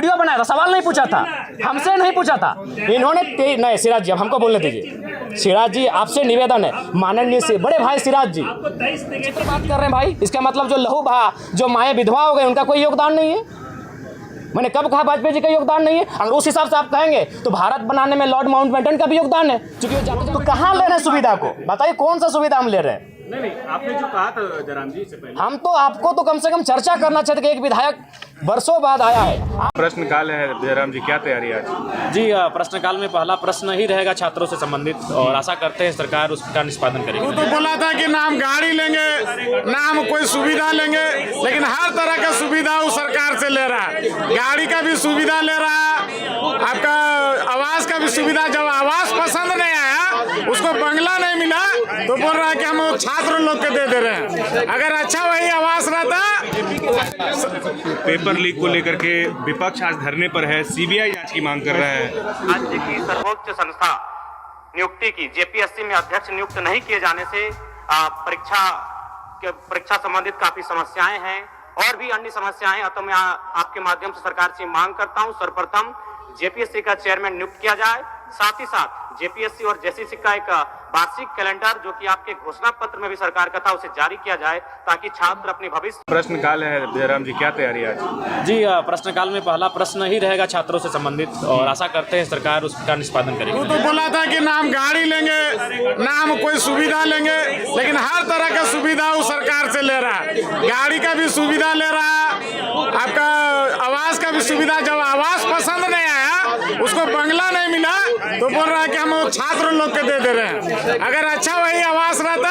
Video बनाया था, सवाल नहीं पूछा था, हमसे नहीं पूछा था। इन्होंने नहीं, सिराज जी अब हमको बोलने दीजिए। सिराज जी आपसे निवेदन है, माननीय से बड़े भाई सिराज जी बात कर रहे हैं भाई, इसका मतलब जो लहू बहा, जो माए विधवा हो गए, उनका कोई योगदान नहीं है। मैंने कब कहा वाजपेयी जी का योगदान नहीं है? अगर उस हिसाब से आप कहेंगे तो भारत बनाने में लॉर्ड माउंटबेटन का भी योगदान है, क्योंकि तो कहाँ ले रहे हैं सुविधा को? बताइए कौन सा सुविधा हम ले रहे हैं? नहीं, आपने जो कहा था जयराम जी से पहले, हम तो आपको तो कम से कम चर्चा करना चाहते कि एक विधायक वर्षों बाद आया है। प्रश्नकाल है जयराम जी, क्या तैयारी आज? जी प्रश्नकाल में पहला प्रश्न ही रहेगा छात्रों से संबंधित, और आशा करते हैं सरकार उसका निष्पादन करेगी। वो तो बोला था कि ना हम गाड़ी लेंगे, ना हम कोई सुविधा लेंगे, लेकिन हर तरह का सुविधा वो सरकार से ले रहा है। गाड़ी का भी सुविधा ले रहा है, आपका आवास का भी सुविधा। जब आवास पसंद नहीं आया, उसको बंगला नहीं मिला, तो बोल रहा है कि हम छात्र लोग के दे दे रहे हैं। अगर अच्छा वही आवास रहता। पेपर लीक को लेकर के विपक्ष आज धरने पर है, सीबीआई जांच की मांग कर रहा है। राज्य की सर्वोच्च संस्था नियुक्ति की जेपीएससी में अध्यक्ष नियुक्त नहीं किए जाने से परीक्षा संबंधित काफी समस्याएं हैं और भी अन्य समस्याएं। तो मैं आपके माध्यम से सरकार से मांग करता हूं, सर्वप्रथम जेपीएससी का चेयरमैन नियुक्त किया जाए, साथ ही साथ जेपीएससी और जेसीसी का एक वार्षिक कैलेंडर जो कि आपके घोषणा पत्र में भी सरकार का था, उसे जारी किया जाए ताकि छात्र अपने भविष्य। प्रश्नकाल है जयराम जी, क्या तैयारी आज? जी प्रश्नकाल में पहला प्रश्न ही रहेगा छात्रों से संबंधित, और आशा करते हैं सरकार उसका निष्पादन करेगी। वो तो बोला था कि ना हम गाड़ी लेंगे, ना हम कोई सुविधा लेंगे, लेकिन हर तरह का सुविधा वो सरकार से ले रहा है। गाड़ी का भी सुविधा ले रहा है, आपका आवास का भी सुविधा। जब आवास पसंद नहीं आया, उसको बंगला नहीं मिला, तो बोल रहा है कि हम छात्र लोग के दे दे रहे हैं। अगर अच्छा वही आवास रहता।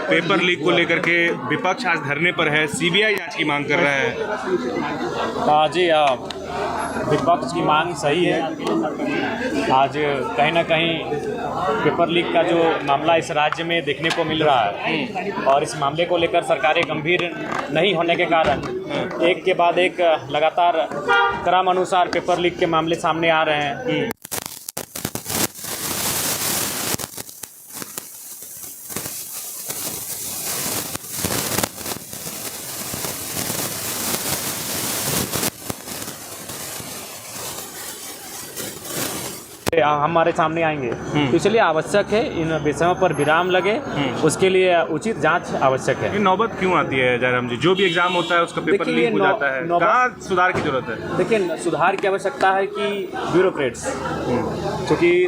पेपर लीक को लेकर के विपक्ष आज धरने पर है, सीबीआई जांच की मांग कर रहा है। जी विपक्ष की मांग सही है। आज कहीं ना कहीं पेपर लीक का जो मामला इस राज्य में देखने को मिल रहा है, और इस मामले को लेकर सरकारें गंभीर नहीं होने के कारण एक के बाद एक लगातार क्रम अनुसार पेपर लीक के मामले सामने आ रहे हैं। हमारे सामने आएंगे, तो इसलिए आवश्यक है इन विषयों पर विराम लगे, उसके लिए उचित जांच आवश्यक है। ये नौबत क्यों आती है जयराम जी? जो भी एग्जाम होता है उसका पेपर लीक हो जाता है, कहाँ सुधार की जरूरत है? देखिए सुधार की आवश्यकता है कि ब्यूरोक्रेट्स, क्योंकि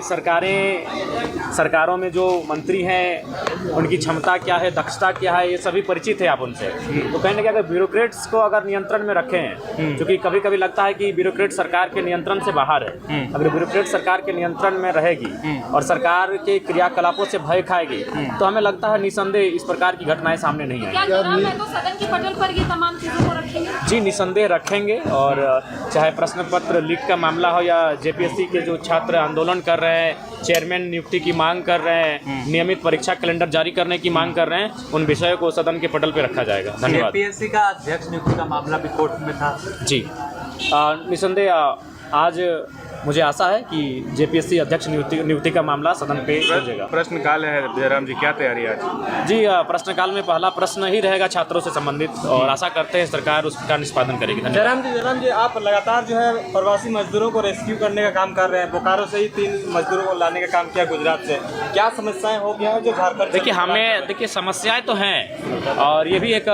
सरकारों में जो मंत्री हैं उनकी क्षमता क्या है, दक्षता क्या है, ये सभी परिचित है आप उनसे। तो कहीं ना कहीं अगर ब्यूरोक्रेट्स को अगर नियंत्रण में रखें, क्योंकि कभी कभी लगता है कि ब्यूरोक्रेट सरकार के नियंत्रण से बाहर है। अगर ब्यूरोक्रेट सरकार के नियंत्रण में रहेगी और सरकार के क्रियाकलापों से भय खाएगी, तो हमें लगता है निसंदेह इस प्रकार की घटनाएं सामने नहीं आएंगी। तो सदन के पटल पर ये तमाम चीजों को रखेंगे? जी निसंदेह रखेंगे, और चाहे प्रश्न पत्र लीक का मामला हो या जेपीएससी के जो छात्र आंदोलन कर रहे हैं, चेयरमैन नियुक्ति की मांग कर रहे हैं, नियमित परीक्षा कैलेंडर जारी करने की मांग कर रहे हैं, उन विषयों को सदन के पटल पर रखा जाएगा। धन्यवाद। जेपीएससी का अध्यक्ष नियुक्ति का मामला भी कोर्ट में था। जी निसंदेह आज मुझे आशा है कि जेपीएससी अध्यक्ष नियुक्ति का मामला सदन पे पहुंचेगा। प्रश्नकाल है जयराम जी, क्या तैयारी आज? जी प्रश्नकाल में पहला प्रश्न ही रहेगा छात्रों से संबंधित, और आशा करते हैं सरकार उसका निष्पादन करेगी। जयराम जी आप लगातार जो है प्रवासी मजदूरों को रेस्क्यू करने का काम कर रहे हैं। बोकारो से ही 3 मजदूरों को लाने का काम किया गुजरात से। क्या समस्याएं हो गया है जो झारखंड? देखिए समस्याएं तो हैं, और ये भी एक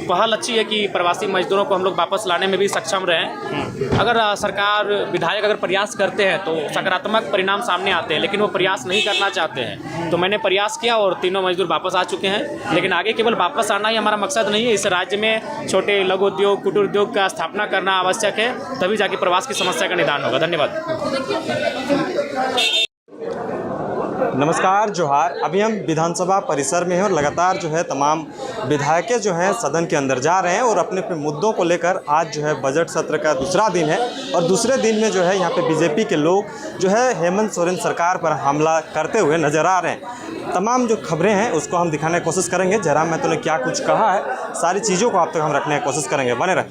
पहल अच्छी है कि प्रवासी मजदूरों को हम लोग वापस लाने में भी सक्षम रहें। अगर सरकार विधायक अगर प्रयास करते हैं तो सकारात्मक परिणाम सामने आते हैं, लेकिन वो प्रयास नहीं करना चाहते हैं। तो मैंने प्रयास किया और तीनों मजदूर वापस आ चुके हैं, लेकिन आगे केवल वापस आना ही हमारा मकसद नहीं है। इस राज्य में छोटे लघु उद्योग, कुटीर उद्योग का स्थापना करना आवश्यक है, तभी जाके प्रवास की समस्या का निदान होगा। धन्यवाद। नमस्कार, जोहार। अभी हम विधानसभा परिसर में हैं और लगातार जो है तमाम विधायक जो हैं सदन के अंदर जा रहे हैं और अपने अपने मुद्दों को लेकर आज जो है बजट सत्र का दूसरा दिन है, और दूसरे दिन में जो है यहाँ पे बीजेपी के लोग जो है हेमंत सोरेन सरकार पर हमला करते हुए नजर आ रहे हैं। तमाम जो खबरें हैं उसको हम दिखाने की कोशिश करेंगे। जयराम महतो ने क्या कुछ कहा है, सारी चीज़ों को आप तक हम रखने की कोशिश करेंगे। बने रहे।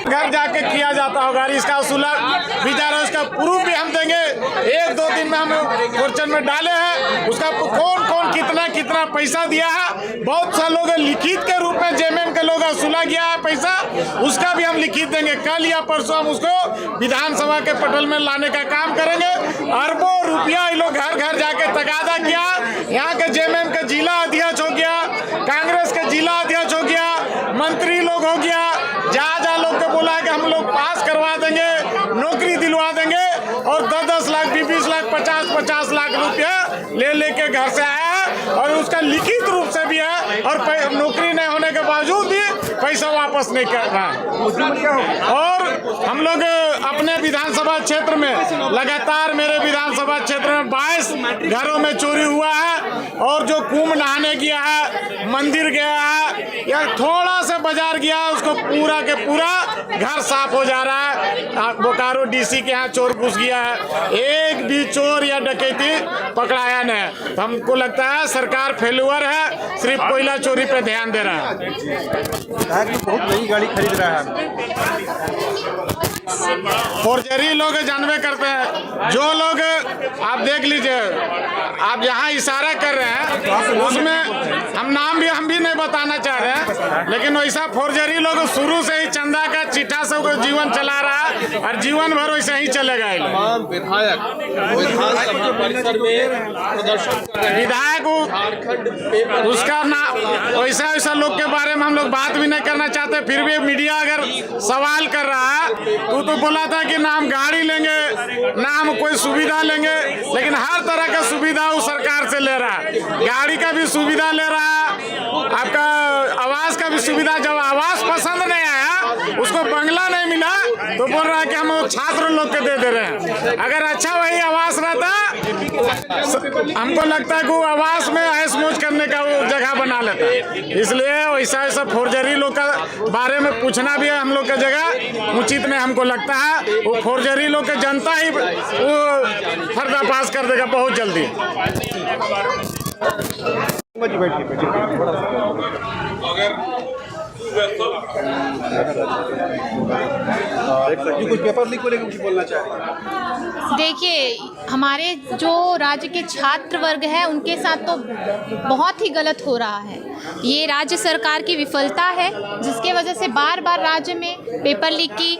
घर जाके किया जाता होगा, इसका उसूला विचार है, उसका प्रूफ भी हम देंगे। 1-2 दिन में हम क्वेश्चन में डाले हैं, उसका कौन कितना पैसा दिया है। बहुत सा लोग लिखित के रूप में जेएमएम के लोग वसूला गया है पैसा, उसका भी हम लिखित देंगे। कल या परसों हम उसको विधानसभा के पटल में लाने का काम करेंगे। अरबों रुपया ये लोग घर घर जाके तगादा किया। यहाँ के जेएमएम के जिला अध्यक्ष हो गया, कांग्रेस के जिला अध्यक्ष हो गया, मंत्री लोग हो गया, जहाँ लोग को बोला कि हम लोग पास करवा देंगे, नौकरी दिलवा देंगे, और 10-10 लाख, 20-20 लाख, 50-50 लाख रुपया ले लेके घर से आया है, और उसका लिखित रूप से भी है, और नौकरी नहीं होने के बावजूद भी पैसा वापस नहीं कर रहा है। और हम लोग अपने विधानसभा क्षेत्र में लगातार, मेरे विधानसभा क्षेत्र में 22 घरों में चोरी हुआ है, और जो कुंभ नहाने गया है, मंदिर गया है, या थोड़ा सा बाजार गया है, उसको पूरा के पूरा घर साफ हो जा रहा है। बोकारो डीसी के यहाँ चोर घुस गया है, एक भी चोर या डकैती पकड़ाया नहीं। तो हमको लगता है सरकार फेल्यूअर है, सिर्फ कोयला चोरी पे ध्यान दे रहा है। बहुत नई गाड़ी खरीद रहा है। फोर्जरी लोग जानवे करते हैं। जो लोग आप देख लीजिए, आप जहाँ इशारा कर रहे हैं उसमें हम भी नहीं बताना चाह रहे हैं, लेकिन वैसा फोर्जरी लोग शुरू से ही चंदा का चिट्ठा से जीवन चला रहा है, और जीवन भर वैसे ही चलेगा। विधायक विधानसभा परिसर में प्रदर्शन कर रहे हैं। विधायक उसका ना वैसा लोग के बारे में हम लोग बात भी नहीं करना चाहते। फिर भी मीडिया अगर सवाल कर रहा है, तो बोला था कि ना हम गाड़ी लेंगे, ना हम कोई सुविधा लेंगे, लेकिन हर तरह का सुविधा वो सरकार से ले रहा है। गाड़ी का भी सुविधा ले रहा है, आपका आवास का भी सुविधा। जब आवास पसंद नहीं आया, उसको बंगला नहीं मिला, तो बोल रहा है कि हम छात्र लोग के दे रहे हैं। अगर अच्छा वही आवास रहता, हमको लगता है कि वो आवास में ऐश मौज करने का वो जगह बना लेता। इसलिए वैसा फोर्जरी लोग का बारे में पूछना भी है हम लोग का जगह उचित नहीं हमको लगता है। वो फोर्जरी लोग के जनता ही वो पर्दाफाश कर देगा बहुत जल्दी। कुछ पेपर लीक को लेकर कुछ बोलना चाह रहे हैं? देखिए, हमारे जो राज्य के छात्र वर्ग है उनके साथ तो बहुत ही गलत हो रहा है। ये राज्य सरकार की विफलता है, जिसके वजह से बार बार राज्य में पेपर लीक की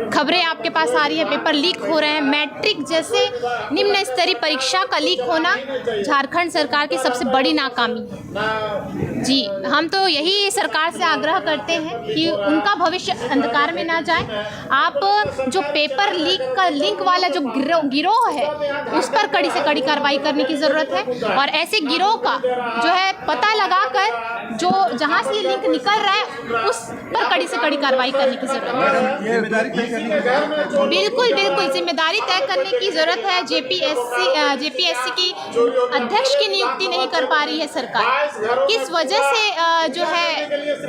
खबरें आपके पास आ रही है। पेपर लीक हो रहे हैं। मैट्रिक जैसे निम्न स्तरीय परीक्षा का लीक होना झारखंड सरकार की सबसे बड़ी नाकामी है। जी, हम तो यही सरकार से आग्रह करते हैं कि उनका भविष्य अंधकार में ना जाए। आप जो पेपर लीक का लिंक वाला जो गिरोह है, उस पर कड़ी से कड़ी कार्रवाई करने की ज़रूरत है, और ऐसे गिरोह का जो है पता लगाकर जो जहां से ये लिंक निकल रहा है उस पर कड़ी से कड़ी कार्रवाई करने की ज़रूरत है। बिल्कुल बिल्कुल जिम्मेदारी तय करने की ज़रूरत है। जेपीएससी की अध्यक्ष की नियुक्ति नहीं कर पा रही है सरकार। किस वजह से जो है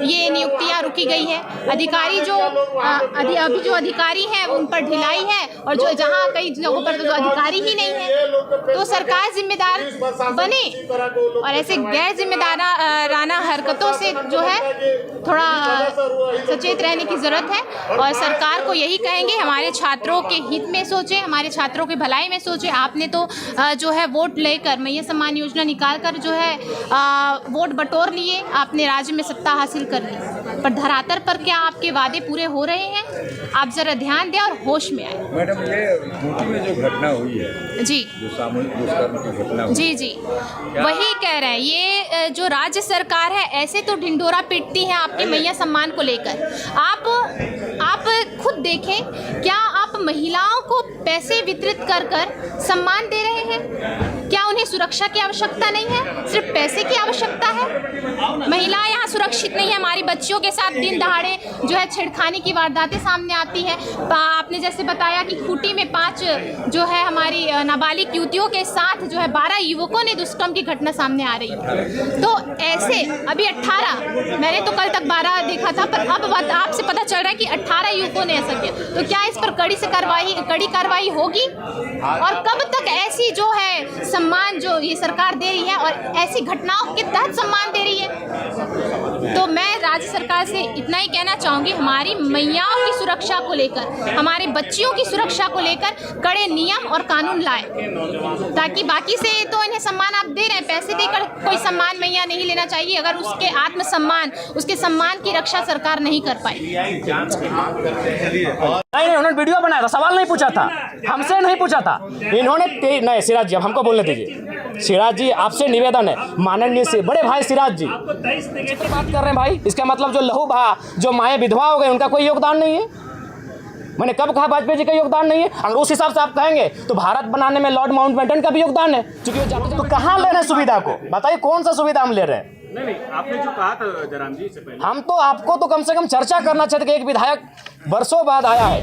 ये नियुक्तियां रुकी गई है? अधिकारी जो अभी जो अधिकारी हैं उन पर ढिलाई है, और जो जहां कई जगहों पर तो अधिकारी ही नहीं है। तो सरकार जिम्मेदार बने और ऐसे गैर जिम्मेदाराना हरकतों से जो है थोड़ा सचेत रहने की ज़रूरत है। और सरकार को यही कहेंगे, हमारे छात्रों के हित में सोचें, हमारे छात्रों की भलाई में सोचें। आपने तो जो है वोट लेकर मैया सम्मान योजना निकाल कर जो है वोट बटोर लिए, आपने राज्य में सत्ता हासिल कर ली, पर धरातल पर क्या आपके वादे पूरे हो रहे हैं? आप जरा ध्यान दें और होश में आए। मैडम, ये खूंटी में जो घटना हुई है, जी, जो सामूहिक दुष्कर्म की घटना हुई, जी वही कह रहे हैं। ये जो राज्य सरकार है ऐसे तो ढिंढोरा पीटती है आपके मैया सम्मान को लेकर। आप खुद देखें, क्या आप महिलाओं को पैसे वितरित कर सम्मान दे रहे हैं? क्या उन्हें सुरक्षा की आवश्यकता नहीं है? सिर्फ पैसे की आवश्यकता है? महिलाएं यहाँ सुरक्षित नहीं है। हमारी बच्चियों के साथ दिन दहाड़े जो है छेड़खानी की वारदातें सामने आती है। आपने जैसे बताया कि खूंटी में 5 जो है हमारी नाबालिग युवतियों के साथ जो है 12 युवकों ने दुष्कर्म की घटना सामने आ रही है। तो ऐसे अभी 18, मैंने तो कल तक 12 देखा था, पर अब आपसे पता चल रहा है कि 18 युवकों ने ऐसा किया। तो क्या इस पर कड़ी कार्रवाई होगी? और कब तक ऐसी जो है सम्मान सम्मान जो ये सरकार दे रही है और ऐसी घटनाओं के तहत सम्मान दे रही है। तो मैं राज्य सरकार से इतना ही कहना चाहूँगी, हमारी मैयाओं की सुरक्षा को लेकर, हमारे बच्चियों की सुरक्षा को लेकर कड़े नियम और कानून लाए, ताकि बाकी से तो इन्हें सम्मान आप दे रहे हैं, पैसे देकर कोई सम्मान मैया नहीं लेना चाहिए अगर उसके आत्मसम्मान, उसके सम्मान की रक्षा सरकार नहीं कर पाई। नहीं, उन्होंने वीडियो बनाया था, सवाल नहीं पूछा था, हमसे नहीं पूछा था इन्होंने। नहीं सिराज जी, अब हमको बोलने दीजिए। सिराज जी, आपसे निवेदन है, माननीय से बड़े भाई सिराज जी बात कर रहे हैं भाई, इसका मतलब जो लहू बहा, जो माएँ विधवा हो गए, उनका कोई योगदान नहीं है। मैंने कब कहा वाजपेयी जी का योगदान नहीं है? अगर उस हिसाब से आप कहेंगे तो भारत बनाने में लॉर्ड माउंटबेटन का भी योगदान है, क्योंकि तो कहाँ ले रहे हैं सुविधा को? बताइए कौन सा सुविधा हम ले रहे हैं? नहीं, आपने जो कहा था जयराम जी से पहले, हम तो आपको तो कम से कम चर्चा करना चाहते कि एक विधायक वर्षों बाद आया है।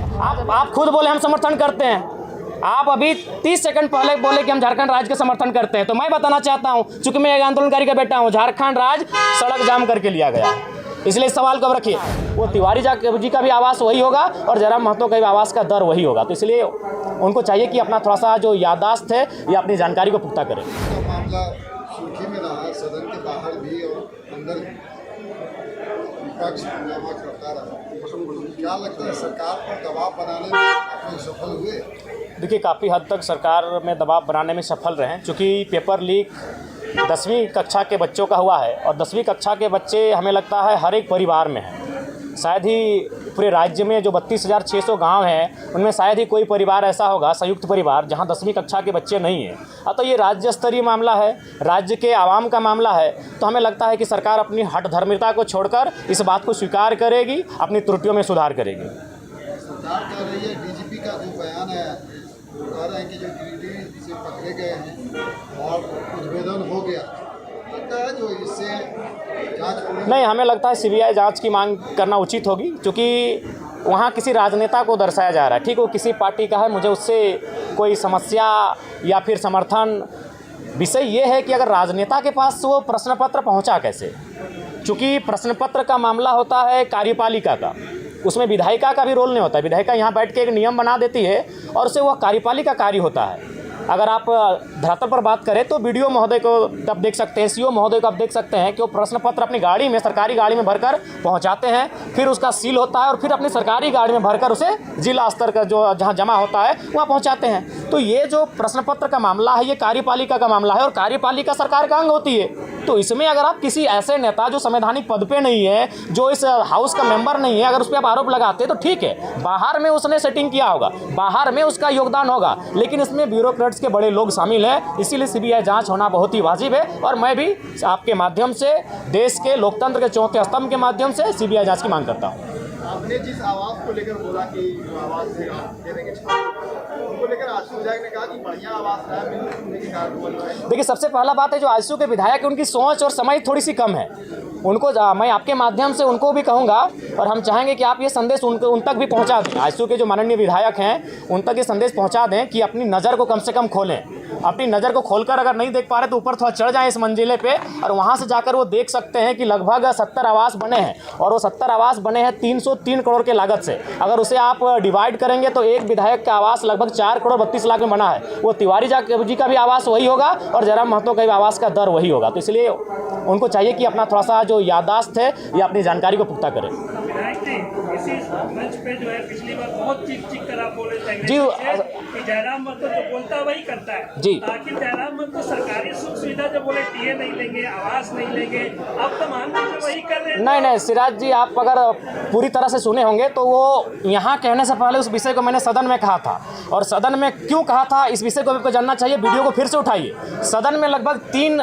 आप खुद बोले हम समर्थन करते हैं, आप अभी 30 सेकंड पहले बोले कि हम झारखंड राज्य का समर्थन करते हैं। तो मैं बताना चाहता हूं, चूंकि मैं एक आंदोलनकारी का बेटा हूं, झारखंड राज्य सड़क जाम करके लिया गया, इसलिए इस सवाल को अब रखिए। वो तिवारी जी का भी आवाज़ वही होगा और जयराम महतो का भी आवाज़ का दर वही होगा। तो इसलिए उनको चाहिए कि अपना थोड़ा सा जो याददाश्त है या अपनी जानकारी को पुख्ता करें। मामला सुर्खी में रहा, सदन के बाहर भी और अंदर विपक्ष हंगामा करता रहा। क्या लगता है सरकार पर दबाव बनाने में आप सफल हुए? देखिए, काफ़ी हद तक सरकार में दबाव बनाने में सफल रहे हैं, चूँकि पेपर लीक 10वीं कक्षा के बच्चों का हुआ है और 10वीं कक्षा के बच्चे हमें लगता है हर एक परिवार में हैं। शायद ही पूरे राज्य में जो 32,600 गांव हैं, उनमें शायद ही कोई परिवार ऐसा होगा, संयुक्त परिवार, जहां 10वीं कक्षा के बच्चे नहीं हैं। तो ये राज्य स्तरीय मामला है, राज्य के आवाम का मामला है। तो हमें लगता है कि सरकार अपनी हठधर्मिता को छोड़कर इस बात को स्वीकार करेगी, अपनी त्रुटियों में सुधार करेगी। सरकार कह रही है, डीजीपी का जो बयान है, वो कह रहे हैं कि जो गिरिडीह से पकड़े गए हैं और उद्भेदन हो गया, जो इससे जांच नहीं, हमें लगता है सीबीआई जांच की मांग करना उचित होगी, क्योंकि वहाँ किसी राजनेता को दर्शाया जा रहा है। ठीक, वो किसी पार्टी का है, मुझे उससे कोई समस्या या फिर समर्थन। विषय ये है कि अगर राजनेता के पास वो प्रश्न पत्र पहुँचा कैसे, चूँकि प्रश्न पत्र का मामला होता है कार्यपालिका का, उसमें विधायिका का भी रोल नहीं होता है। विधायिका यहाँ बैठ के एक नियम बना देती है और उससे वह कार्यपालिका कार्य होता है। अगर आप धरातल पर बात करें तो बीडीओ महोदय को आप देख सकते हैं, सीओ महोदय को आप देख सकते हैं कि वो प्रश्न पत्र अपनी गाड़ी में, सरकारी गाड़ी में भरकर पहुंचाते हैं, फिर उसका सील होता है और फिर अपनी सरकारी गाड़ी में भरकर उसे जिला स्तर का जो जहां जमा होता है वहां पहुंचाते हैं। तो ये जो प्रश्न पत्र का मामला है, ये कार्यपालिका का मामला है और कार्यपालिका सरकार का अंग होती है। तो इसमें अगर आप किसी ऐसे नेता जो संवैधानिक पद पे नहीं है, जो इस हाउस का मेंबर नहीं है, अगर उस पर आप आरोप लगाते हैं तो ठीक है, बाहर में उसने सेटिंग किया होगा, बाहर में उसका योगदान होगा, लेकिन इसमें ब्यूरोक्रेट्स के बड़े लोग शामिल हैं। इसीलिए सीबीआई जांच होना बहुत ही वाजिब है और मैं भी आपके माध्यम से, देश के लोकतंत्र के चौथे स्तंभ के माध्यम से सीबीआई जांच की मांग करता हूँ। आपने जिस आवाज़ को लेकर बोला कि जो आवाज़ दे देंगे उनको लेकर आशु विधायक ने कहा कि बढ़िया आवाज़ है। देखिए, सबसे पहला बात है जो आशु के विधायक, उनकी सोच और समझ थोड़ी सी कम है। उनको मैं आपके माध्यम से उनको भी कहूँगा और हम चाहेंगे कि आप ये संदेश उन तक भी पहुँचा दें। आशु के जो माननीय विधायक हैं उन तक ये संदेश पहुँचा दें कि अपनी नज़र को कम से कम खोलें। अपनी नज़र को खोलकर अगर नहीं देख पा रहे तो ऊपर थोड़ा चढ़ जाएं इस मंजिले पे और वहाँ से जाकर वो देख सकते हैं कि लगभग 70 आवास बने हैं और वो 70 आवास बने हैं 303 करोड़ के लागत से। अगर उसे आप डिवाइड करेंगे तो एक विधायक का आवास लगभग 4 करोड़ 32 लाख में बना है। वो तिवारी जी का भी आवास वही होगा और जयराम महतो का भी आवास का दर वही होगा। तो इसलिए उनको चाहिए कि अपना थोड़ा सा जो याददाश्त है या अपनी जानकारी को पुख्ता करें। इसी मंच पे जो है पिछली बार बहुत चीख कर आप बोले थे जी, कि जयराम महतो जो बोलता है वही करता है जी। आखिर जयराम महतो सरकारी सुख सुविधा जो बोले टीए नहीं लेंगे, आवास नहीं लेंगे, अब तो मान लीजिए वही कर रहे हैं। नहीं सिराज जी, आप अगर पूरी तरह से सुने होंगे तो वो यहाँ कहने से पहले उस विषय को मैंने सदन में कहा था और सदन में क्यों कहा था इस विषय को आपको जानना चाहिए। वीडियो को फिर से उठाइए। सदन में लगभग 3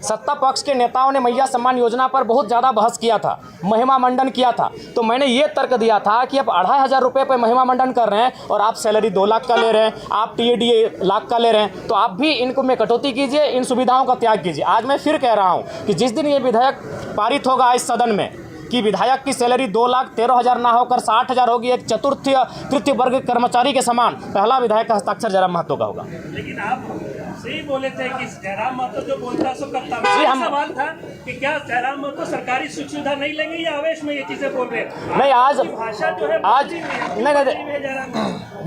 सत्ता पक्ष के नेताओं ने मैया सम्मान योजना पर बहुत ज़्यादा बहस किया था, महिमा मंडन किया था। तो मैंने ये तर्क दिया था कि आप 2,500 रुपये पर महिमा मंडन कर रहे हैं और आप सैलरी 2 लाख का ले रहे हैं, आप टीएडीए लाख का ले रहे हैं, तो आप भी इनको में कटौती कीजिए, इन सुविधाओं का त्याग कीजिए। आज मैं फिर कह रहा हूँ कि जिस दिन ये विधेयक पारित होगा इस सदन में कि विधायक की सैलरी 2,13,000 ना होकर 60,000 होगी, एक तृतीय वर्ग कर्मचारी के समान, पहला विधायक का हस्ताक्षर जयराम महतो का होगा। लेकिन आप सही बोले थे कि जयराम महतो जो बोलता सो करता। मेरा सवाल था कि क्या जयराम महतो सरकारी सुख सुविधा नहीं लेंगे या आवेश में ये चीजें बोल रहे हैं? नहीं, आज भाषा जो है आज नहीं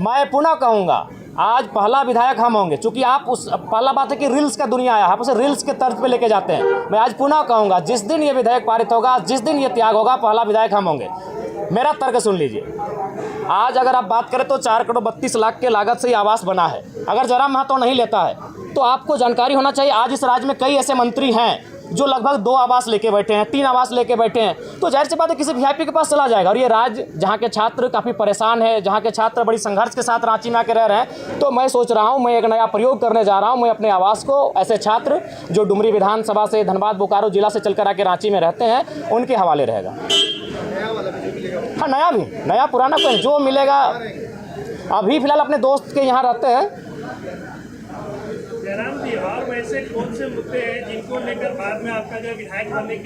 मैं पुनः कहूँगा, आज पहला विधायक हम होंगे, चूंकि आप उस पहला बात है कि रील्स का दुनिया आया, आप उसे रील्स के तर्ज पे लेके जाते हैं। मैं आज पुनः कहूँगा, जिस दिन ये विधेयक पारित होगा, जिस दिन ये त्याग होगा, पहला विधायक हम होंगे। मेरा तर्क सुन लीजिए। आज अगर आप बात करें तो 4 करोड़ 32 लाख के लागत से ये आवास बना है। अगर जयराम महतो नहीं लेता है तो आपको जानकारी होना चाहिए, आज इस राज्य में कई ऐसे मंत्री हैं जो लगभग 2 आवास लेके बैठे हैं, 3 आवास लेके बैठे हैं। तो जाहिर सी बात है किसी वीआईपी के पास चला जाएगा। और ये राज्य जहाँ के छात्र काफ़ी परेशान है, जहाँ के छात्र बड़ी संघर्ष के साथ रांची में आके रह रहे हैं, तो मैं सोच रहा हूँ, मैं एक नया प्रयोग करने जा रहा हूँ। मैं अपने आवास को ऐसे छात्र जो डुमरी विधानसभा से, धनबाद बोकारो जिला से चलकर आके रांची में रहते हैं, उनके हवाले रहेगा। हाँ, नया पुराना कोई जो मिलेगा। अभी फिलहाल अपने दोस्त के यहाँ रहते हैं। जयराम जी, और वैसे कौन से मुद्दे हैं जिनको लेकर बाद में आपका जो विधायक बनने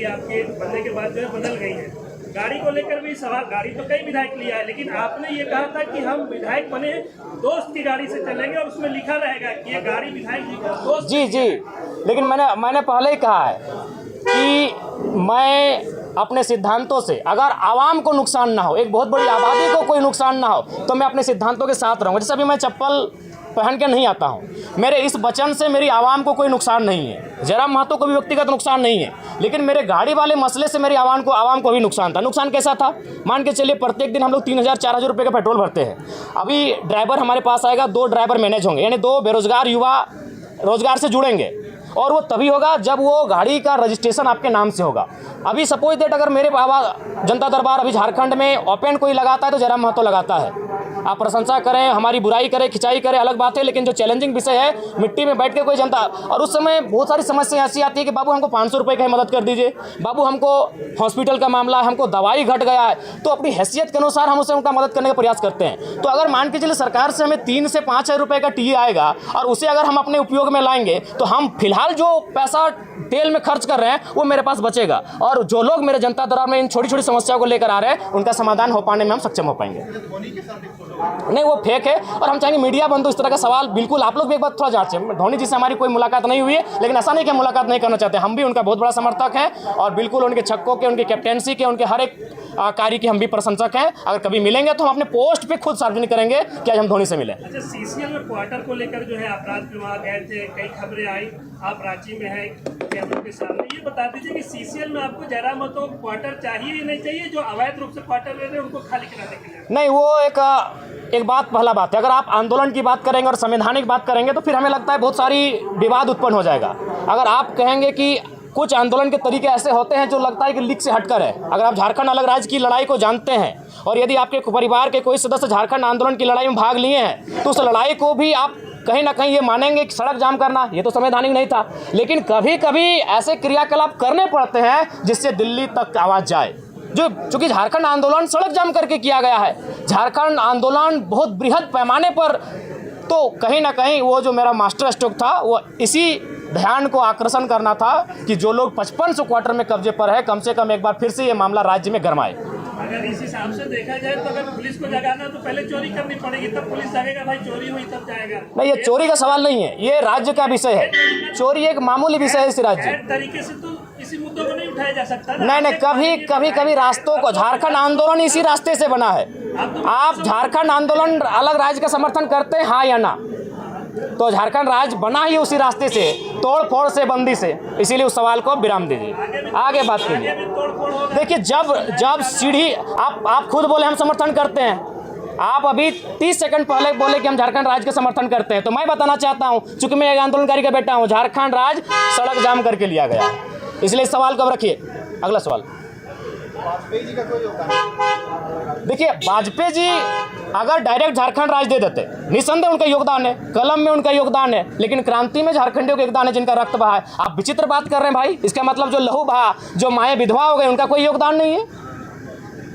के बाद जो है बदल गई है? गाड़ी को लेकर भी सवाल, गाड़ी तो कई विधायक लिया है, लेकिन आपने ये कहा था कि हम विधायक बने दोस्त की गाड़ी से चलेंगे और उसमें लिखा रहेगा कि ये गाड़ी विधायक जी का दोस्त। जी, लेकिन मैंने पहले ही कहा है कि मैं अपने सिद्धांतों से, अगर आवाम को नुकसान ना हो, एक बहुत बड़ी आबादी को कोई नुकसान ना हो, तो मैं अपने सिद्धांतों के साथ रहूँगा। जैसे अभी मैं चप्पल पहन के नहीं आता हूँ, मेरे इस वचन से मेरी आवाम को कोई नुकसान नहीं है, जयराम महतो को भी व्यक्तिगत नुकसान नहीं है, लेकिन मेरे गाड़ी वाले मसले से मेरी आवाम को भी नुकसान था। नुकसान कैसा था? मान के चलिए प्रत्येक दिन हम लोग 3000-4000 रुपये का पेट्रोल भरते हैं। अभी ड्राइवर हमारे पास आएगा, 2 ड्राइवर मैनेज होंगे, यानी 2 बेरोजगार युवा रोजगार से जुड़ेंगे, और वो तभी होगा जब वो गाड़ी का रजिस्ट्रेशन आपके नाम से होगा। अभी सपोज दैट अगर मेरे बाबा जनता दरबार अभी झारखंड में ओपन कोई लगाता है तो जयराम महतो लगाता है। आप प्रशंसा करें, हमारी बुराई करें, खिंचाई करें, अलग बात है, लेकिन जो चैलेंजिंग विषय है, मिट्टी में बैठ के कोई जनता, और उस समय बहुत सारी समस्या ऐसी आती है कि बाबू हमको 500 रुपये की मदद कर दीजिए, बाबू हमको हॉस्पिटल का मामला है, हमको दवाई घट गया है, तो अपनी हैसियत के अनुसार हम उसे उनका मदद करने का प्रयास करते हैं। तो अगर मान के चलिए सरकार से हमें 3 से 5 हज़ार रुपये का टीए आएगा और उसे अगर हम अपने उपयोग में लाएंगे तो हम फिलहाल जो पैसा तेल में खर्च कर रहे हैं वो मेरे पास बचेगा, और जो लोग मेरे जनता दरबार में इन छोटी छोटी समस्याओं को लेकर आ रहे हैं उनका समाधान हो पाने में हम सक्षम हो पाएंगे। नहीं, वो फेक है, और हम चाहेंगे मीडिया बंधु इस तरह का सवाल बिल्कुल आप लोग भी एक बार थोड़ा जांचें। धोनी जी से हमारी कोई मुलाकात नहीं हुई है, लेकिन ऐसा नहीं कि मुलाकात नहीं करना चाहते, हम भी उनका बहुत बड़ा समर्थक हैं, और बिल्कुल उनके छक्कों के, उनकी कैप्टेंसी के, उनके हर एक कार्य की हम भी प्रशंसक हैं। अगर कभी मिलेंगे तो हम अपने पोस्ट पे खुद सार्वजनिक करेंगे कि आज हम धोनी से मिले। अच्छा, सीसीएल में क्वार्टर को लेकर जो है अपराध विभाग गए थे, कई खबरें आई, आप रांची में हैं कैमरों के सामने, ये बता दीजिए कि सीसीएल में आपको जयराम महतो क्वार्टर चाहिए या नहीं चाहिए? जो अवैध रूप से क्वार्टर ले रहे हैं उनको खाली कराने के लिए? नहीं, वो एक बात, पहला बात है, अगर आप आंदोलन की बात करेंगे और संवैधानिक बात करेंगे तो फिर हमें लगता है बहुत सारी विवाद उत्पन्न हो जाएगा। अगर आप कहेंगे कि कुछ आंदोलन के तरीके ऐसे होते हैं जो लगता है कि लीक से हटकर है, अगर आप झारखंड अलग राज्य की लड़ाई को जानते हैं और यदि आपके परिवार के कोई सदस्य झारखंड आंदोलन की लड़ाई में भाग लिए हैं तो उस लड़ाई को भी आप कहीं ना कहीं ये मानेंगे कि सड़क जाम करना ये तो संवैधानिक नहीं था, लेकिन कभी कभी ऐसे क्रियाकलाप करने पड़ते हैं जिससे दिल्ली तक आवाज़ जाए। जो चूँकि झारखंड आंदोलन सड़क जाम करके किया गया है, झारखंड आंदोलन बहुत बृहद पैमाने पर, तो कहीं ना कहीं वो जो मेरा मास्टर स्ट्रोक था वो इसी ध्यान को आकर्षण करना था कि जो लोग 5500 क्वार्टर में कब्जे पर है, कम से कम एक बार फिर से ये मामला राज्य में गरमाए। अगर इस हिसाब से देखा जाए तो अगर पुलिस को जगाना तो पहले चोरी करनी पड़ेगी, तब पुलिस जागेगा, भाई चोरी हुई तब जाएगा। नहीं, ये चोरी का सवाल नहीं है, ये राज्य का विषय है। चोरी एक मामूली विषय है इस राज्य तरीके से तो इसी मुद्दों को नहीं उठाया जा सकता। नहीं, कभी रास्तों को, झारखंड आंदोलन इसी रास्ते से बना है। आप झारखंड आंदोलन अलग राज्य का समर्थन करते हैं, हाँ या ना? तो झारखंड राज्य बना ही उसी रास्ते से, तोड़ फोड़ से, बंदी से, इसीलिए उस सवाल को विराम दीजिए, आगे बात कीजिए। देखिए, जब सीढ़ी आप खुद बोले हम समर्थन करते हैं, आप अभी 30 सेकंड पहले बोले कि हम झारखंड राज्य का समर्थन करते हैं, तो मैं बताना चाहता हूं, चूंकि मैं एक आंदोलनकारी का बेटा हूं, झारखंड राज्य सड़क जाम करके लिया गया, इसलिए सवाल को रखिए। अगला सवाल, वाजपेयी जी का कोई योगदान? देखिए, वाजपेयी जी अगर डायरेक्ट झारखंड राज्य दे देते, निसंदेह उनका योगदान है, कलम में उनका योगदान है, लेकिन क्रांति में झारखंडियों का योगदान है जिनका रक्त बहा है। आप विचित्र बात कर रहे हैं भाई, इसका मतलब जो लहू बहा, जो माएँ विधवा हो गए, उनका कोई योगदान नहीं है?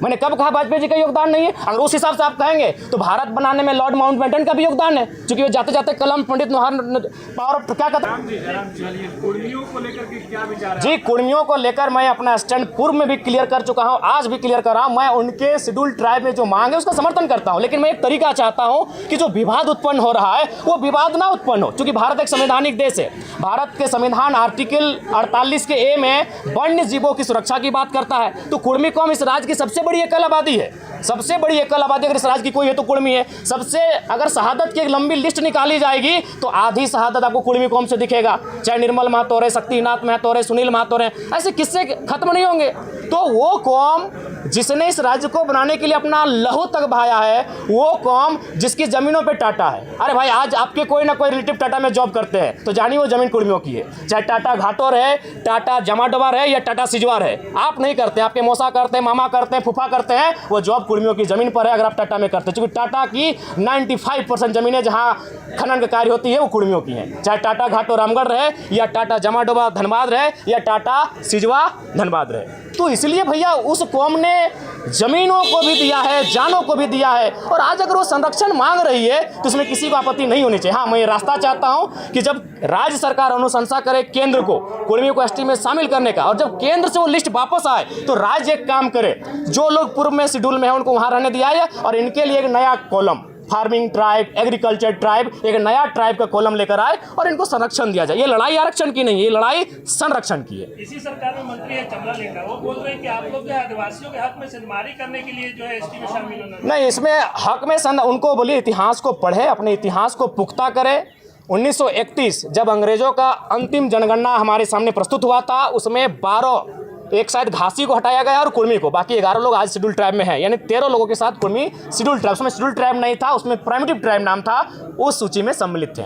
मैंने कब कहा वाजपेयी जी का योगदान नहीं है? अगर उस हिसाब से आप कहेंगे तो भारत बनाने में लॉर्ड माउंटबेटन का भी योगदान है, क्योंकि वो जाते जाते कलम पंडित पावर क्या कहते हैं। कुर्मियों को लेकर के क्या विचार है? जी, कुर्मियों को लेकर मैं अपना स्टैंड पूर्व में भी क्लियर कर चुका हूं, आज भी क्लियर कर रहा हूं। मैं उनके शेड्यूल ट्राइब में जो मांग है उसका समर्थन करता हूं, लेकिन मैं एक तरीका चाहता हूं कि जो विवाद उत्पन्न हो रहा है वो विवाद ना उत्पन्न हो, क्योंकि भारत एक संवैधानिक देश है। भारत के संविधान आर्टिकल 48 के ए में वन्य जीवों की सुरक्षा की बात करता है, तो कुर्मी कौम इस राज्य की सबसे बड़ी एकल आबादी है। सबसे बड़ी एकल आबादी अगर इस राज्य की कोई है तो कुर्मी है। सबसे अगर शहादत की एक लंबी लिस्ट निकाली जाएगी तो आधी शहादत आपको कुर्मी कौम से दिखेगा, चाहे निर्मल महतो रहे, शक्तिनाथ महतो रहे, सुनील महतो रहे, ऐसे किस्से खत्म नहीं होंगे। तो वो कौम जिसने इस राज्य को बनाने के लिए अपना लहू तक बहाया है, वो कौम जिसकी ज़मीनों पे टाटा है। अरे भाई, आज आपके कोई ना कोई रिलेटिव टाटा में जॉब करते हैं तो जानिए वो ज़मीन कुर्मियों की है, चाहे टाटा घाटोर है, टाटा जमाडोबार है या टाटा सिजवार है। आप नहीं करते, आपके मौसा करते हैं, मामा करते हैं, फूफा करते हैं, वो जॉब कुर्मियों की ज़मीन पर है अगर आप टाटा में करते हैं। क्योंकि टाटा की 95% ज़मीनें जहाँ खनन का कार्य होती है वो कुर्मियों की हैं, चाहे टाटा घाटो रामगढ़ रहे या टाटा जमाडोबा धनबाद रहे या टाटा सिजवा धनबाद रहे। तो इसलिए भैया उस कौम ने ज़मीनों को भी दिया है, जानों को भी दिया है, और आज अगर वो संरक्षण मांग रही है तो इसमें किसी को आपत्ति नहीं होनी चाहिए। हाँ, मैं ये रास्ता चाहता हूँ कि जब राज्य सरकार अनुशंसा करे केंद्र को कुर्मियों को एसटी में शामिल करने का, और जब केंद्र से वो लिस्ट वापस आए तो राज्य एक काम करे, जो लोग पूर्व में शेड्यूल में है उनको वहाँ रहने दिया है, और इनके लिए एक नया column farming tribe, agriculture tribe, एक नया ट्राइब का कॉलम लेकर आए और इनको संरक्षण दिया जाए। ये लड़ाई आरक्षण की नहीं है, ये लड़ाई संरक्षण की है। इसी सरकार में मंत्री है चमला लेकर, वो बोल रहे हैं कि आप लोग जो है आदिवासियों के हक में सिंधमारी करने के लिए जो है एसटी में शामिल होना। नहीं, इसमें हक में उनको बोलिए इतिहास को पढ़े, अपने इतिहास को पुख्ता करे। 1931 जब अंग्रेजों का अंतिम जनगणना हमारे सामने प्रस्तुत हुआ था, उसमें 12, एक शायद घासी को हटाया गया और कुर्मी को, बाकी 11 लोग आज शेड्यूल ट्राइब में हैं, यानी 13 लोगों के साथ कुर्मी शेड्यूल ट्राइब, उसमें शेड्यूल ट्राइब नहीं था, उसमें प्राइमेटिव ट्राइब नाम था, उस सूची में सम्मिलित थे।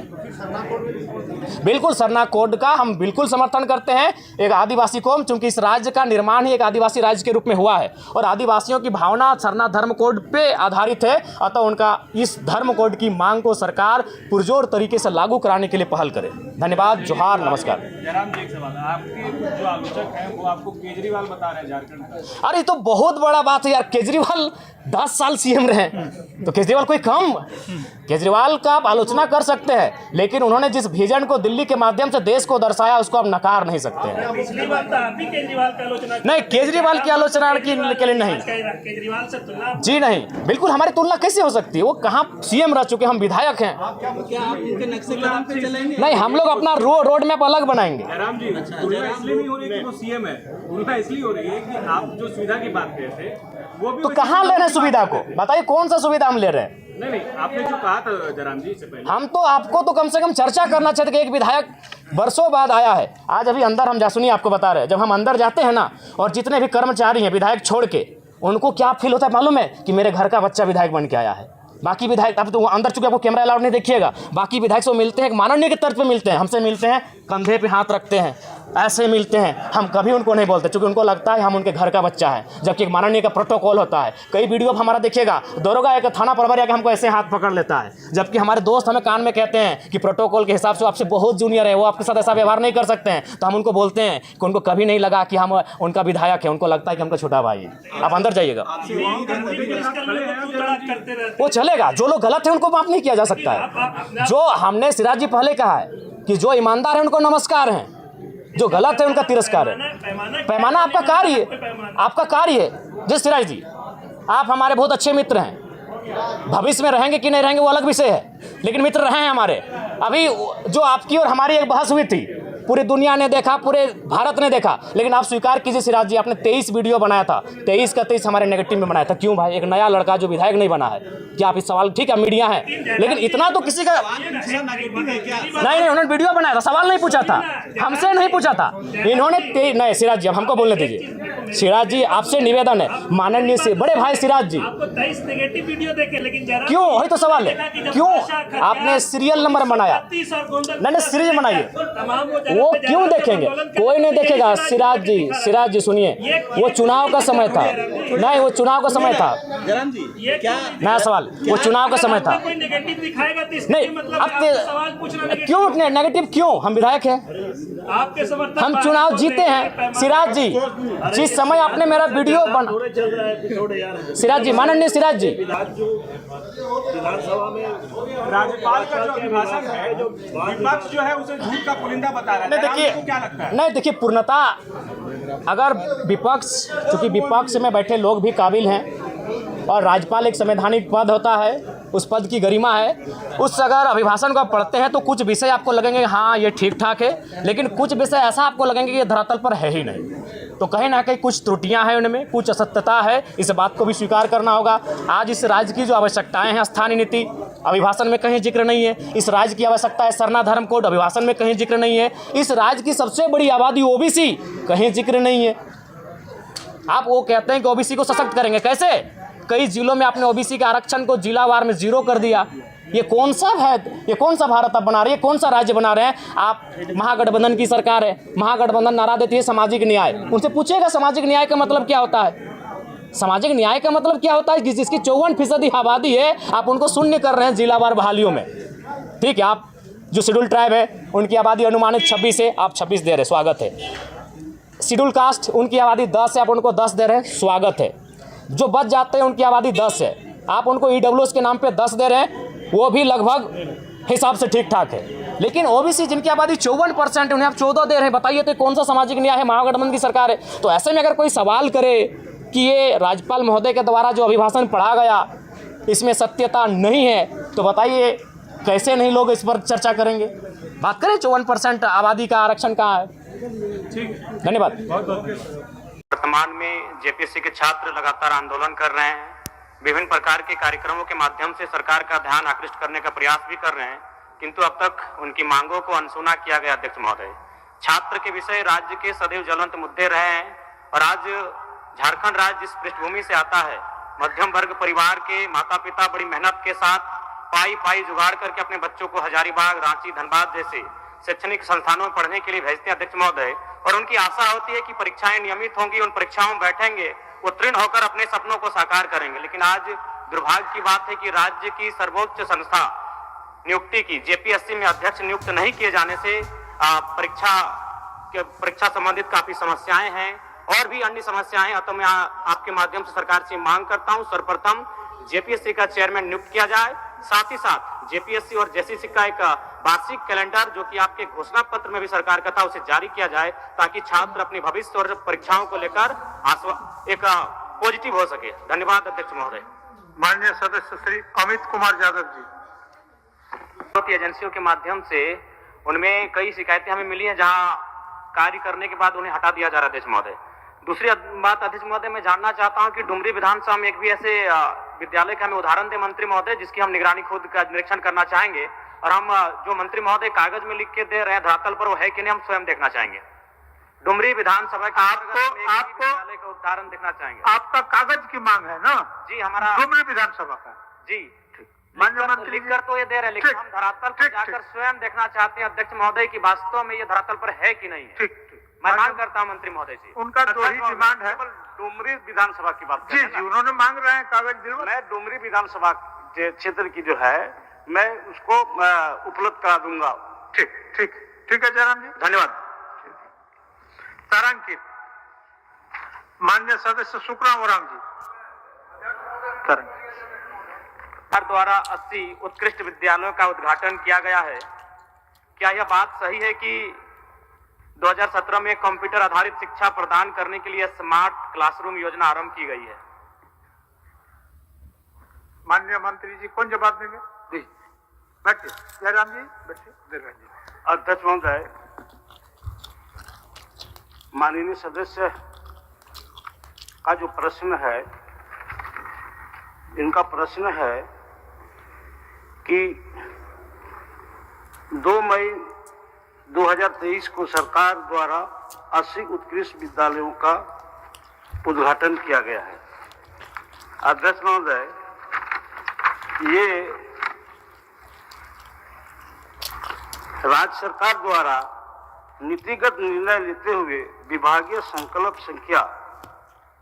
बिल्कुल, सरना कोड का हम बिल्कुल समर्थन करते हैं। एक आदिवासी कौम, चूंकि इस राज्य का निर्माण ही एक आदिवासी राज्य के रूप में हुआ है और आदिवासियों की भावना सरना धर्म कोड पे आधारित है, अतः उनका इस धर्म कोड की मांग को सरकार पुरजोर तरीके से लागू कराने के लिए पहल करे। धन्यवाद, जोहार, नमस्कार। जयराम जी, एक सवाल, आपके जो आलोचक हैं वो आपको केजरीवाल बता रहे हैं झारखंड का। अरे तो बहुत बड़ा बात है यार, केजरीवाल 10 साल सीएम रहे, तो केजरीवाल कोई कम? केजरीवाल का आप आलोचना कर सकते हैं, लेकिन उन्होंने जिस विजन को दिल्ली के माध्यम से देश को दर्शाया उसको आप नकार नहीं सकते हैं। पिछली बार तो आप भी केजरीवाल की आलोचना नहीं, केजरीवाल की आलोचना के लिए नहीं, केजरीवाल से तुलना जी नहीं, बिल्कुल हमारी तुलना कैसे हो सकती है? वो कहाँ सीएम रह चुके, हम विधायक हैं। नहीं, हम लोग अपना रोड मैप अलग बनाएंगे। जयराम जी, तुलना इसलिए नहीं हो रही कि वो सीएम है, तुलना इसलिए हो रही है कि आप जो सुविधा की बात कर रहे थे वो भी तो कहाँ ले रहे हैं सुविधा को? बताइए कौन सा सुविधा हम ले रहे हैं? नहीं, आपने जो कहा था जयराम जी से पहले, हम तो आपको तो कम से कम चर्चा करना चाहते कि एक विधायक वर्षों बाद आया है। आज अभी अंदर हम सुनिए आपको बता रहे हैं, जब हम अंदर जाते हैं ना, और जितने भी कर्मचारी हैं विधायक छोड़ के, उनको क्या फील होता है मालूम है? कि मेरे घर का बच्चा विधायक बन के आया है। बाकी विधायक, अब तो अंदर चुके आपको कैमरा अलाउड नहीं, देखिएगा, बाकी विधायक से मिलते हैं माननीय के तर्ज पे मिलते हैं, हमसे मिलते हैं, कंधे पे हाथ रखते हैं, ऐसे मिलते हैं, हम कभी उनको नहीं बोलते, क्योंकि उनको लगता है हम उनके घर का बच्चा है, जबकि एक माननीय का प्रोटोकॉल होता है। कई वीडियो हमारा देखिएगा, दरोगा एक थाना प्रभारी आके हमको ऐसे हाथ पकड़ लेता है, जबकि हमारे दोस्त हमें कान में कहते हैं कि प्रोटोकॉल के हिसाब से आपसे बहुत जूनियर है, वो आपके साथ ऐसा व्यवहार नहीं कर सकते हैं। तो हम उनको बोलते हैं कि उनको कभी नहीं लगा कि हम उनका विधायक है, उनको लगता है कि हमका छोटा भाई है। आप अंदर जाइएगा, वो चलेगा। जो लोग गलत है उनको माफ नहीं किया जा सकता है। जो हमने सिराज जी पहले कहा है कि जो ईमानदार है उनको नमस्कार है, जो गलत है उनका तिरस्कार है। पैमाना आपका कार्य है, आपका कार्य है। जी सिराज जी, आप हमारे बहुत अच्छे मित्र हैं, भविष्य में रहेंगे कि नहीं रहेंगे वो अलग विषय है, लेकिन मित्र रहे हैं हमारे। अभी जो आपकी और हमारी एक बहस हुई थी, पूरी दुनिया ने देखा, पूरे भारत ने देखा, लेकिन आप स्वीकार कीजिए सिराज जी, आपने 23 वीडियो बनाया था, 23 का 23 हमारे नेगेटिव में बनाया था। क्यों भाई? एक नया लड़का जो विधायक नहीं बना है, क्या आप इस सवाल, ठीक है मीडिया है, लेकिन इतना तो किसी का नहीं, उन्होंने वीडियो बनाया था, सवाल नहीं पूछा था, हमसे नहीं पूछा था इन्होंने। नहीं सिराज जी, अब हमको बोलने दीजिए। सिराज जी, आपसे निवेदन है, माननीय से बड़े भाई सिराज जी, क्यों? वही तो सवाल है, क्यों आपने सीरियल नंबर बनाया? नहीं, सीरीज बनाइए, वो क्यों देखेंगे? कोई नहीं देखेगा। सिराज जी सुनिए, वो चुनाव का समय था, नहीं वो चुनाव का समय था, नया सवाल, वो चुनाव का समय था। नहीं, अब क्यों नेगेटिव क्यों? हम विधायक हैं, हम चुनाव जीते हैं। सिराज जी, जिस समय आपने मेरा वीडियो बना, सिराज जी, माननीय सिराज जी, विधानसभा में राज्यपाल का जो अभिभाषण है, जो विपक्ष जो है उसे झूठ का पुलिंदा बता रहा है। नहीं देखिए, क्या लगता है? नहीं देखिए, पूर्णतः अगर विपक्ष, चूंकि विपक्ष में बैठे लोग भी काबिल हैं, और राज्यपाल एक संवैधानिक पद होता है, उस पद की गरिमा है। उस अगर अभिभाषण को आप पढ़ते हैं तो कुछ विषय आपको लगेंगे हाँ ये ठीक ठाक है, लेकिन कुछ विषय ऐसा आपको लगेंगे कि ये धरातल पर है ही नहीं। तो कहीं ना कहीं कुछ त्रुटियां हैं उनमें, कुछ असत्यता है, इस बात को भी स्वीकार करना होगा। आज इस राज्य की जो आवश्यकताएं हैं, स्थानीय नीति अभिभाषण में कहीं जिक्र नहीं है। इस राज्य की आवश्यकता है सरना धर्म कोड, अभिभाषण में कहीं जिक्र नहीं है। इस राज्य की सबसे बड़ी आबादी ओबीसी, कहीं जिक्र नहीं है। आप वो कहते हैं कि ओबीसी को सशक्त करेंगे, कैसे? कई जिलों में आपने ओबीसी के आरक्षण को जिलावार में 0 कर दिया। ये कौन सा है? ये कौन सा भारत आप बना रहे हैं? कौन सा राज्य बना रहे हैं आप? महागठबंधन की सरकार है, महागठबंधन नारा देती है सामाजिक न्याय। उनसे पूछेगा सामाजिक न्याय का मतलब क्या होता है? सामाजिक न्याय का मतलब क्या होता है कि जिसकी 54% आबादी है आप उनको शून्य कर रहे हैं जिलावार बहालियों में। ठीक है, आप जो शेड्यूल ट्राइब है उनकी आबादी अनुमानित 26 है, आप 26 दे रहे, स्वागत है। शेड्यूल कास्ट उनकी आबादी 10 है, आप उनको 10 दे रहे हैं, स्वागत है। जो बच जाते हैं उनकी आबादी 10 है, आप उनको ईडब्ल्यूएस के नाम पे 10 दे रहे हैं, वो भी लगभग हिसाब से ठीक ठाक है। लेकिन ओबीसी जिनकी आबादी 54% है उन्हें आप 14 दे रहे हैं। बताइए तो कौन सा सामाजिक न्याय है? महागठबंधन की सरकार है। तो ऐसे में अगर कोई सवाल करे कि ये राज्यपाल महोदय के द्वारा जो अभिभाषण पढ़ा गया इसमें सत्यता नहीं है, तो बताइए कैसे नहीं लोग इस पर चर्चा करेंगे? बात करें 54% आबादी का आरक्षण कहाँ है। धन्यवाद। वर्तमान में जेपीएससी के छात्र लगातार आंदोलन कर रहे हैं, विभिन्न प्रकार के कार्यक्रमों के माध्यम से सरकार का ध्यान आकृष्ट करने का प्रयास भी कर रहे हैं, किंतु अब तक उनकी मांगों को अनसुना किया गया। अध्यक्ष महोदय, छात्र के विषय राज्य के सदैव ज्वलंत मुद्दे रहे हैं और आज झारखंड राज्य जिस पृष्ठभूमि से आता है, मध्यम वर्ग परिवार के माता पिता बड़ी मेहनत के साथ पाई जुगाड़ करके अपने बच्चों को हजारीबाग, रांची, धनबाद जैसे शैक्षणिक संस्थानों में पढ़ने के लिए भेजते हैं अध्यक्ष महोदय, और उनकी आशा होती है कि परीक्षाएं नियमित होंगी, उन परीक्षाओं में बैठेंगे, उत्तीर्ण होकर अपने सपनों को साकार करेंगे। लेकिन आज दुर्भाग्य की बात है कि राज्य की सर्वोच्च संस्था नियुक्ति की जेपीएससी में अध्यक्ष नियुक्त नहीं किए जाने से परीक्षा संबंधित काफी समस्याएं हैं और भी अन्य समस्याएं। तो मैं आपके माध्यम से सरकार से मांग करता हूं, सर्वप्रथम जेपीएससी का चेयरमैन नियुक्त किया जाए, साथ ही साथ जेपीएससी और जेसीसी का एक वार्षिक कैलेंडर जो कि आपके घोषणा पत्र में भी सरकार का था उसे जारी किया जाए, ताकि छात्र अपने भविष्य और परीक्षाओं को लेकर एक पॉजिटिव हो सके। धन्यवाद अध्यक्ष महोदय। माननीय सदस्य श्री अमित कुमार यादव जी। एजेंसियों के माध्यम से उनमें कई शिकायतें हमें मिली हैं जहां कार्य करने के बाद उन्हें हटा दिया जा रहा है अध्यक्ष महोदय। दूसरी बात अध्यक्ष महोदय, मैं जानना चाहता हूं कि डुमरी विधानसभा में एक भी ऐसे विद्यालय का हमें उदाहरण दे मंत्री महोदय जिसकी हम निगरानी खुद का निरीक्षण करना चाहेंगे, और हम जो मंत्री महोदय कागज में लिख के दे रहे हैं धरातल पर वो है कि नहीं हम स्वयं देखना चाहेंगे। डुमरी विधानसभा के आपको विद्यालय का उदाहरण देखना चाहेंगे। आपका कागज की मांग है ना? जी, हमारा डुमरी विधानसभा का। जी, माननीय मंत्री लिख कर तो ये दे रहे हैं, लेकिन हम धरातल पर जाकर स्वयं देखना चाहते हैं अध्यक्ष महोदय की वास्तव में ये धरातल पर है कि नहीं है। ठीक, मैं मांग करता हूं मंत्री महोदय से। उनका जो ही डिमांड है डुमरी विधानसभा की बात जी, उन्होंने मांग रहे हैं कागज दिलवा। मैं डुमरी विधानसभा क्षेत्र की जो है मैं उसको उपलब्ध करा दूंगा। ठीक है जयराम जी, धन्यवाद। तारांकित माननीय सदस्य सुखराम ओराम जी। सरकार द्वारा 80 उत्कृष्ट विद्यालयों का उद्घाटन किया गया है। क्या यह बात सही है कि 2017 में कंप्यूटर आधारित शिक्षा प्रदान करने के लिए स्मार्ट क्लासरूम योजना आरंभ की गई है? माननीय मंत्री जी कौन जवाब देंगे? जी बैठिए, जयराम जी बैठिए। अध्यक्ष महोदय, माननीय सदस्य का जो प्रश्न है, इनका प्रश्न है कि 2 मई 2023 को सरकार द्वारा 80 उत्कृष्ट विद्यालयों का उद्घाटन किया गया है। अध्यक्ष महोदय, ये राज्य सरकार द्वारा नीतिगत निर्णय लेते हुए विभागीय संकल्प संख्या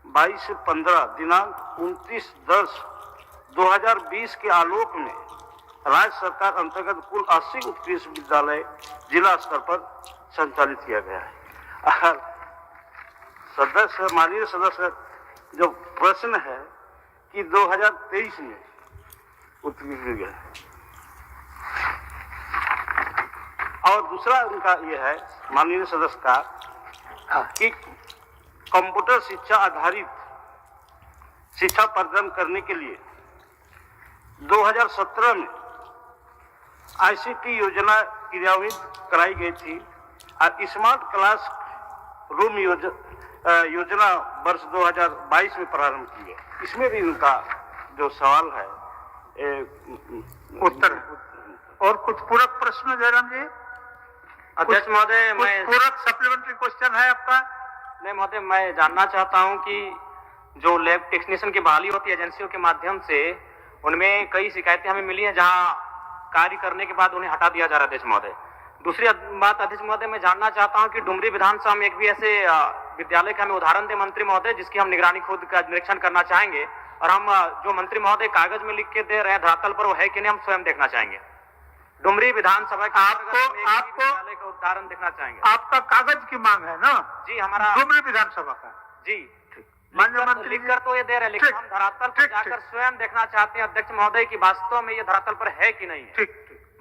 22 से 15 दिनांक 29/10/2020 के आलोक में राज्य सरकार अंतर्गत कुल 80 उत्कृष्ट विद्यालय जिला स्तर पर संचालित किया गया है। माननीय सदस्य जो प्रश्न है कि 2023 में उत्कृष्ट गया, और दूसरा उनका यह है माननीय सदस्य का कि कंप्यूटर शिक्षा आधारित शिक्षा प्रदान करने के लिए 2017 में आईसीटी योजना क्रियान्वित कराई गई थी और स्मार्ट क्लास रूम योजना वर्ष 2022 में प्रारंभ की है। इसमें भी उनका जो सवाल है उत्तर और कुछ पूरक प्रश्न जयराम जी। अध्यक्ष महोदय, मैं पूरक सप्लीमेंट्री क्वेश्चन है आपका? नहीं महोदय, मैं जानना चाहता हूं कि जो लैब टेक्नीशियन की बहाली होती है एजेंसियों के माध्यम से, उनमें कई शिकायतें हमें मिली हैं जहां कार्य करने के बाद उन्हें हटा दिया जा रहा है अध्यक्ष महोदय। दूसरी बात अध्यक्ष महोदय, मैं जानना चाहता हूं कि डुमरी विधानसभा में एक भी ऐसे विद्यालय का हमें उदाहरण दे मंत्री महोदय जिसकी हम निगरानी खुद का निरीक्षण करना चाहेंगे, और हम जो मंत्री महोदय कागज में लिख के दे रहे हैं धरातल पर वो है कि नहीं, हम स्वयं देखना चाहेंगे। डुमरी विधानसभा के आपको विद्यालय का उदाहरण देखना चाहेंगे। आपका कागज की मांग है ना? जी, हमारा डुमरी विधानसभा का। जी, माननीय मंत्री लिखकर तो ये दे रहे हैं, लेकिन हम धरातल पर जाकर स्वयं देखना चाहते हैं अध्यक्ष महोदय की वास्तव में ये धरातल पर है कि नहीं है। ठीक,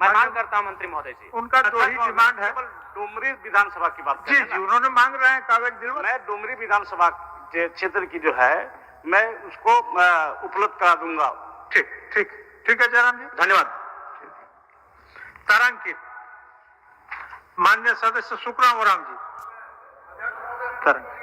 मैं मांग करता हूं मंत्री महोदय से। उनका दो ही डिमांड है। डुमरी विधानसभा की बात जी जी, उन्होंने मांग रहे हैं कागज दिलवा। मैं डुमरी विधानसभा क्षेत्र की जो है मैं उसको उपलब्ध करा दूंगा। ठीक ठीक ठीक है जयराम जी, धन्यवाद। तारांकित माननीय सदस्य सुखराम ओराम जी। तारांकित।